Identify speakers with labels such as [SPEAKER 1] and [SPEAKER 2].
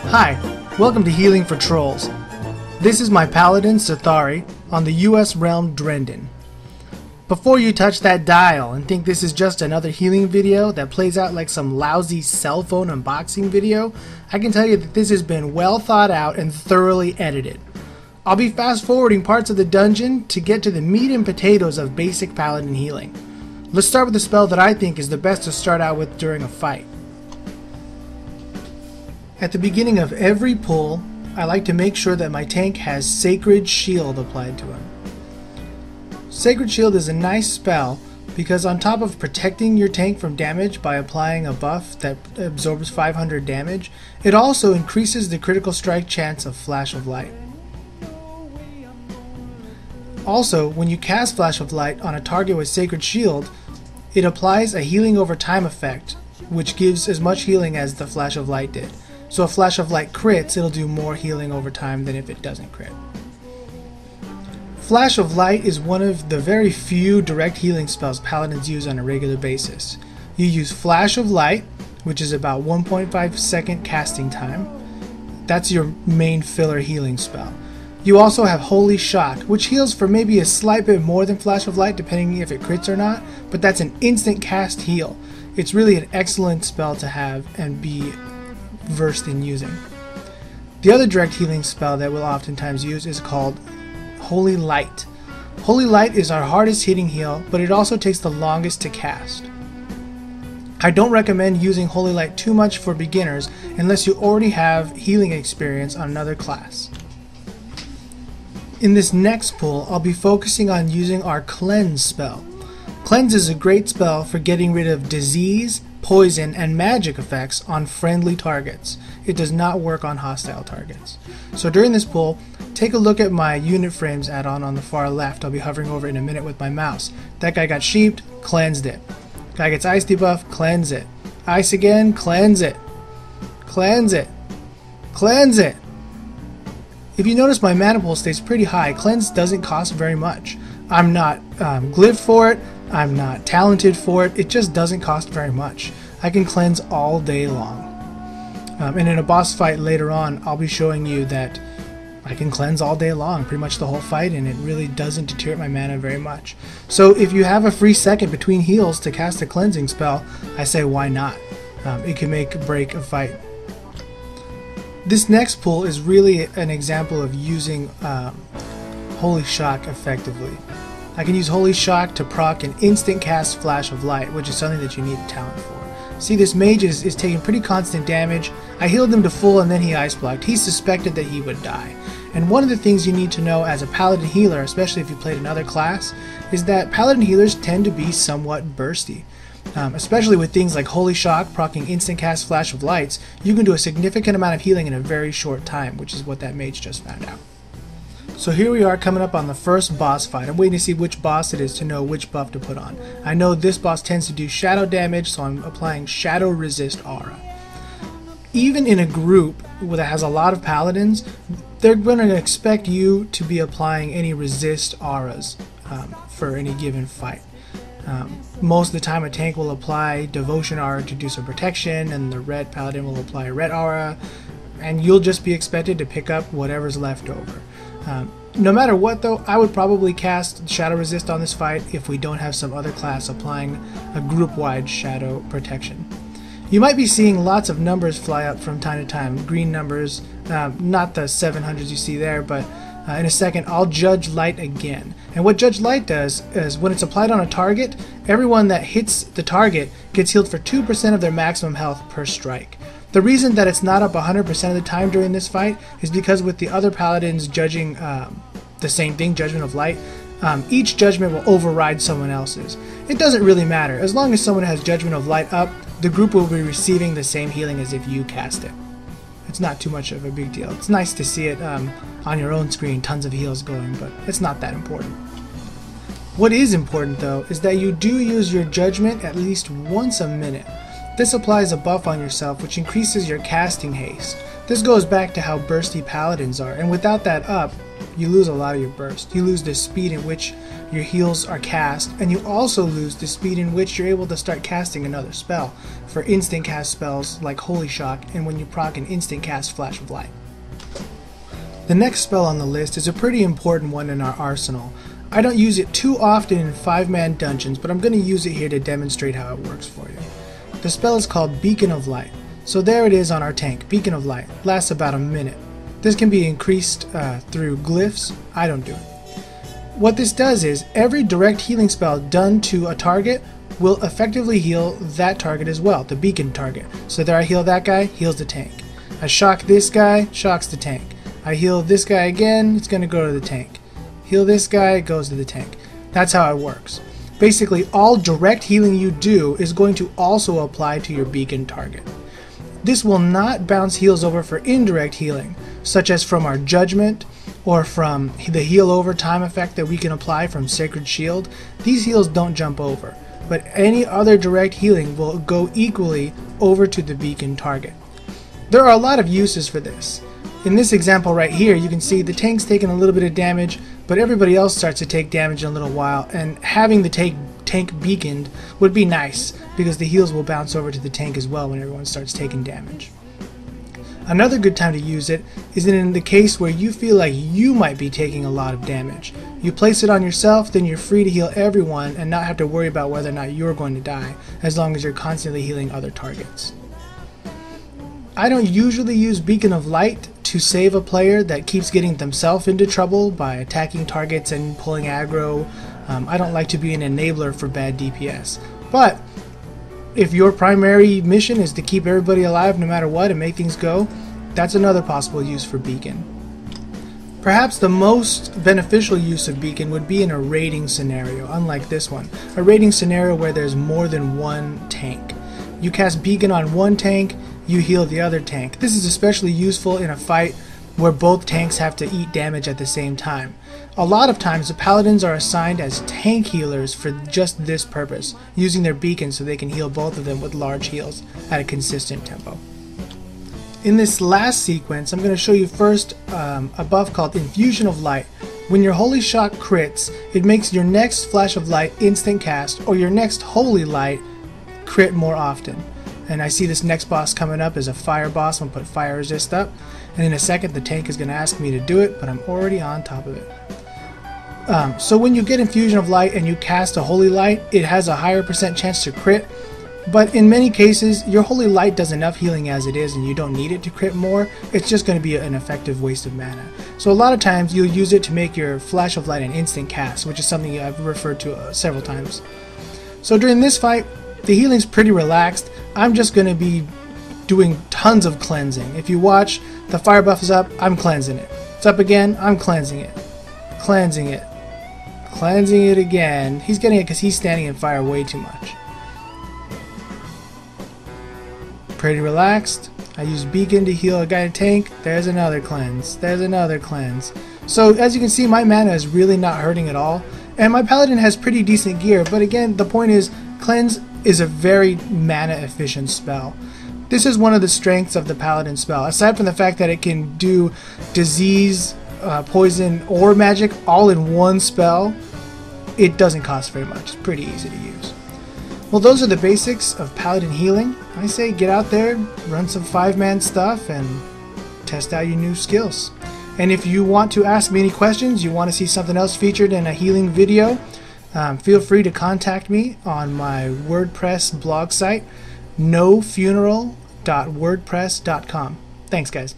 [SPEAKER 1] Hi, welcome to Healing for Trolls. This is my Paladin, Sathari, on the US realm Drendon. Before you touch that dial and think this is just another healing video that plays out like some lousy cell phone unboxing video, I can tell you that this has been well thought out and thoroughly edited. I'll be fast forwarding parts of the dungeon to get to the meat and potatoes of basic Paladin healing. Let's start with the spell that I think is the best to start out with during a fight. At the beginning of every pull, I like to make sure that my tank has Sacred Shield applied to him. Sacred Shield is a nice spell because on top of protecting your tank from damage by applying a buff that absorbs 500 damage, it also increases the critical strike chance of Flash of Light. Also, when you cast Flash of Light on a target with Sacred Shield, it applies a healing over time effect, which gives as much healing as the Flash of Light did. So if Flash of Light crits, it'll do more healing over time than if it doesn't crit. Flash of Light is one of the very few direct healing spells Paladins use on a regular basis. You use Flash of Light, which is about 1.5 second casting time. That's your main filler healing spell. You also have Holy Shock, which heals for maybe a slight bit more than Flash of Light depending if it crits or not, but that's an instant cast heal. It's really an excellent spell to have and be versed in using. The other direct healing spell that we'll oftentimes use is called Holy Light. Holy Light is our hardest hitting heal, but it also takes the longest to cast. I don't recommend using Holy Light too much for beginners unless you already have healing experience on another class. In this next pull, I'll be focusing on using our Cleanse spell. Cleanse is a great spell for getting rid of disease, poison, and magic effects on friendly targets. It does not work on hostile targets. So during this pull, take a look at my unit frames add-on on the far left. I'll be hovering over it in a minute with my mouse. That guy got sheeped, cleansed it. Guy gets ice debuff, cleanse it. Ice again, cleanse it. Cleanse it. Cleanse it. If you notice, my mana pool stays pretty high. Cleanse doesn't cost very much. I'm not glyphed for it. I'm not talented for it. It just doesn't cost very much. I can cleanse all day long. And in a boss fight later on, I'll be showing you that I can cleanse all day long, pretty much the whole fight, and it really doesn't deteriorate my mana very much. So if you have a free second between heals to cast a cleansing spell, I say why not? It can make or break a fight. This next pull is really an example of using Holy Shock effectively. I can use Holy Shock to proc an instant cast Flash of Light, which is something that you need talent for. See, this mage is taking pretty constant damage. I healed him to full and then he ice blocked. He suspected that he would die. And one of the things you need to know as a Paladin healer, especially if you played another class, is that Paladin healers tend to be somewhat bursty. Especially with things like Holy Shock, proccing instant cast Flash of Lights, you can do a significant amount of healing in a very short time, which is what that mage just found out. So here we are coming up on the first boss fight. I'm waiting to see which boss it is to know which buff to put on. I know this boss tends to do shadow damage, so I'm applying Shadow Resist Aura. Even in a group that has a lot of paladins, they're going to expect you to be applying any resist auras for any given fight. Most of the time a tank will apply Devotion Aura to do some protection, and the red paladin will apply Red Aura, and you'll just be expected to pick up whatever's left over. No matter what though, I would probably cast Shadow Resist on this fight if we don't have some other class applying a group-wide Shadow Protection. You might be seeing lots of numbers fly up from time to time, green numbers, not the 700s you see there, but in a second I'll Judge Light again. And what Judge Light does is when it's applied on a target, everyone that hits the target gets healed for 2% of their maximum health per strike. The reason that it's not up 100% of the time during this fight is because with the other paladins judging the same thing, Judgment of Light, each judgment will override someone else's. It doesn't really matter. As long as someone has Judgment of Light up, the group will be receiving the same healing as if you cast it. It's not too much of a big deal. It's nice to see it on your own screen, tons of heals going, but it's not that important. What is important though is that you do use your judgment at least once a minute. This applies a buff on yourself which increases your casting haste. This goes back to how bursty paladins are, and without that up, you lose a lot of your burst. You lose the speed in which your heals are cast, and you also lose the speed in which you're able to start casting another spell for instant cast spells like Holy Shock and when you proc an instant cast Flash of Light. The next spell on the list is a pretty important one in our arsenal. I don't use it too often in 5-man dungeons, but I'm going to use it here to demonstrate how it works for you. The spell is called Beacon of Light. So there it is on our tank, Beacon of Light. Lasts about a minute. This can be increased through glyphs. I don't do it. What this does is every direct healing spell done to a target will effectively heal that target as well, the beacon target. So there I heal that guy, heals the tank. I shock this guy, shocks the tank. I heal this guy again, it's going to go to the tank. Heal this guy, it goes to the tank. That's how it works. Basically, all direct healing you do is going to also apply to your beacon target. This will not bounce heals over for indirect healing, such as from our Judgment or from the heal over time effect that we can apply from Sacred Shield. These heals don't jump over, but any other direct healing will go equally over to the beacon target. There are a lot of uses for this. In this example right here, you can see the tank's taking a little bit of damage, but everybody else starts to take damage in a little while, and having the tank beaconed would be nice because the heals will bounce over to the tank as well when everyone starts taking damage. Another good time to use it is in the case where you feel like you might be taking a lot of damage. You place it on yourself, then you're free to heal everyone and not have to worry about whether or not you're going to die, as long as you're constantly healing other targets. I don't usually use Beacon of Light to save a player that keeps getting themselves into trouble by attacking targets and pulling aggro. I don't like to be an enabler for bad DPS. But if your primary mission is to keep everybody alive no matter what and make things go, that's another possible use for Beacon. Perhaps the most beneficial use of Beacon would be in a raiding scenario, unlike this one. A raiding scenario where there's more than one tank. You cast Beacon on one tank, you heal the other tank. This is especially useful in a fight where both tanks have to eat damage at the same time. A lot of times the paladins are assigned as tank healers for just this purpose, using their beacon so they can heal both of them with large heals at a consistent tempo. In this last sequence, I'm going to show you first a buff called Infusion of Light. When your Holy Shock crits, it makes your next Flash of Light instant cast or your next Holy Light crit more often. And I see this next boss coming up as a fire boss. I'm going to put fire resist up, and in a second the tank is going to ask me to do it, but I'm already on top of it. So when you get Infusion of Light and you cast a Holy Light, it has a higher % chance to crit, but in many cases your Holy Light does enough healing as it is and you don't need it to crit more. It's just going to be an effective waste of mana. So a lot of times you'll use it to make your Flash of Light an instant cast, which is something I've referred to several times. So during this fight, the healing's pretty relaxed. I'm just going to be doing tons of cleansing. If you watch, the fire buff is up, I'm cleansing it. It's up again, I'm cleansing it. Cleansing it. Cleansing it again. He's getting it because he's standing in fire way too much. Pretty relaxed. I use Beacon to heal a guy in tank. There's another cleanse. There's another cleanse. So as you can see, my mana is really not hurting at all. And my Paladin has pretty decent gear, but again, the point is, cleanse is a very mana efficient spell. This is one of the strengths of the Paladin spell. Aside from the fact that it can do disease, poison, or magic all in one spell, it doesn't cost very much. It's pretty easy to use. Well, those are the basics of Paladin healing. I say get out there, run some 5-man stuff, and test out your new skills. And if you want to ask me any questions, you want to see something else featured in a healing video, feel free to contact me on my WordPress blog site, nofuneral.wordpress.com. Thanks, guys.